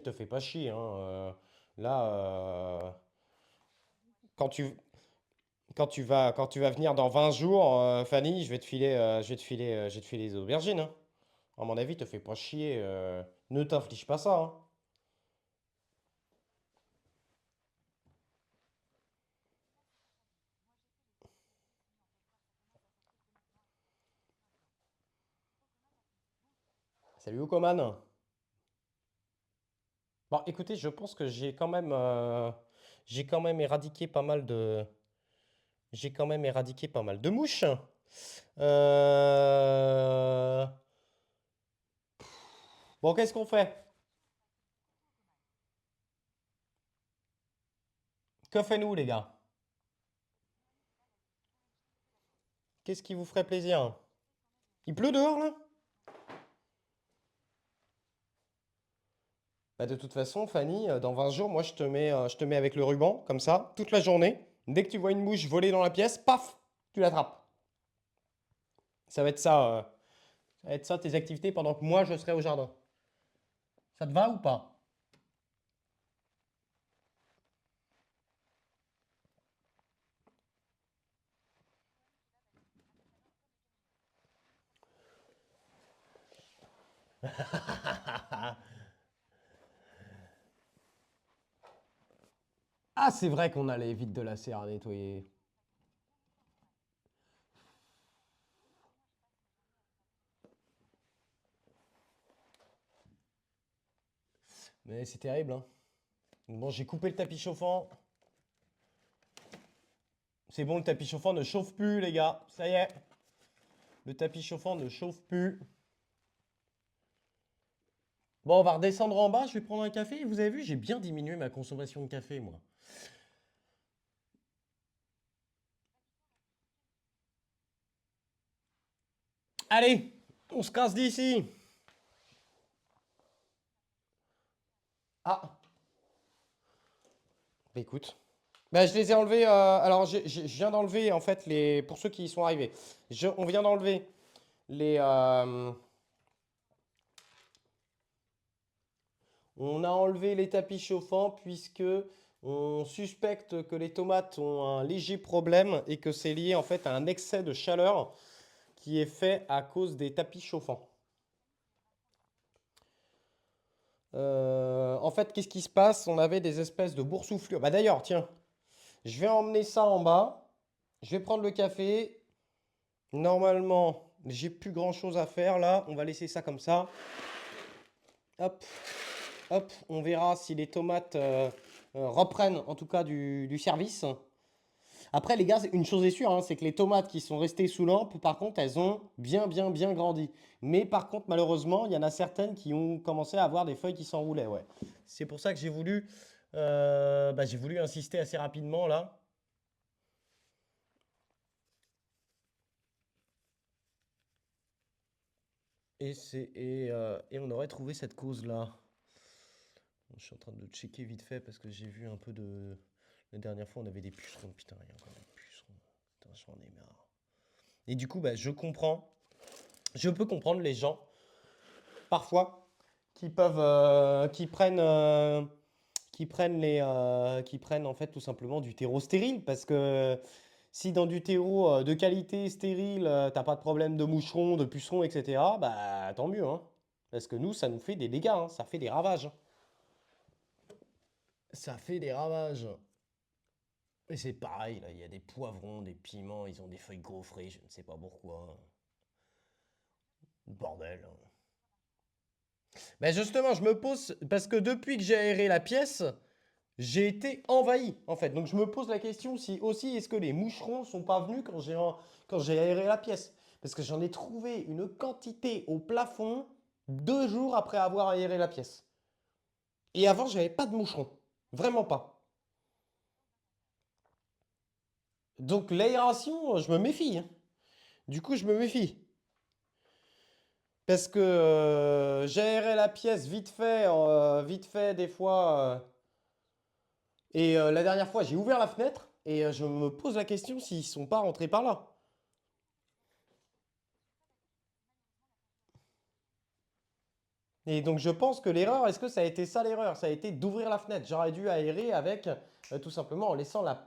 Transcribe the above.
te fais pas chier, hein. Là, quand tu, quand tu vas venir dans 20 jours, Fanny, je vais te filer les aubergines, hein. À mon avis, te fais pas chier. Ne t'inflige pas ça, hein. Salut Okoman. Bon, écoutez, je pense que j'ai quand même éradiqué pas mal de, j'ai quand même éradiqué pas mal de mouches. Euh, Bon, qu'est-ce qu'on fait? Que fait-nous, les gars? Qu'est-ce qui vous ferait plaisir? Il pleut dehors, là? Bah, de toute façon, Fanny, dans 20 jours, moi, je te mets avec le ruban, comme ça, toute la journée. Dès que tu vois une mouche voler dans la pièce, paf, tu l'attrapes. Ça va être ça, ça va être ça tes activités pendant que moi, je serai au jardin. Ça te va ou pas? Ah, c'est vrai qu'on a les vitres de la serre à nettoyer. Mais c'est terrible, hein. Bon, j'ai coupé le tapis chauffant. C'est bon, le tapis chauffant ne chauffe plus, les gars. Ça y est, le tapis chauffant ne chauffe plus. Bon, on va redescendre en bas, je vais prendre un café. Vous avez vu, j'ai bien diminué ma consommation de café, moi. Allez, on se casse d'ici. Ah, bah écoute. Bah, je les ai enlevés. Alors, je viens d'enlever, en fait, les. Pour ceux qui y sont arrivés. On vient d'enlever les. On a enlevé les tapis chauffants puisque on suspecte que les tomates ont un léger problème et que c'est lié en fait à un excès de chaleur qui est fait à cause des tapis chauffants. En fait, qu'est-ce qui se passe? On avait des espèces de boursouflures. Bah d'ailleurs, tiens, je vais emmener ça en bas. Je vais prendre le café. Normalement, j'ai plus grand-chose à faire là. On va laisser ça comme ça. Hop, hop. On verra si les tomates reprennent en tout cas du service. Après, les gars, une chose est sûre, hein, c'est que les tomates qui sont restées sous lampe, par contre, elles ont bien grandi. Mais par contre, malheureusement, il y en a certaines qui ont commencé à avoir des feuilles qui s'enroulaient, ouais. C'est pour ça que j'ai voulu insister assez rapidement là. Et on aurait trouvé cette cause-là. Je suis en train de checker vite fait parce que j'ai vu un peu de. La dernière fois, on avait des pucerons. Putain, il y a encore des pucerons. Putain, j'en ai marre. Et du coup, bah, je comprends. Je peux comprendre les gens parfois qui prennent en fait tout simplement du terreau stérile parce que si dans du terreau de qualité stérile, t'as pas de problème de moucherons, de pucerons, etc., bah tant mieux, hein. Parce que nous, ça nous fait des dégâts, hein, ça fait des ravages, hein. Ça fait des ravages. Et c'est pareil, là, il y a des poivrons, des piments, ils ont des feuilles gaufrées, je ne sais pas pourquoi. Bordel, hein. Ben justement, je me pose, parce que depuis que j'ai aéré la pièce, j'ai été envahi, en fait. Donc je me pose la question si aussi, est-ce que les moucherons sont pas venus quand j'ai aéré la pièce? Parce que j'en ai trouvé une quantité au plafond 2 jours après avoir aéré la pièce. Et avant, j'avais pas de moucherons. Vraiment pas. Donc l'aération, je me méfie, hein. Du coup, je me méfie. Parce que j'aérais la pièce vite fait des fois. Et la dernière fois, j'ai ouvert la fenêtre et je me pose la question s'ils sont pas rentrés par là. Et donc, je pense que l'erreur, est-ce que ça a été ça l'erreur? Ça a été d'ouvrir la fenêtre. J'aurais dû aérer avec, tout simplement en laissant la porte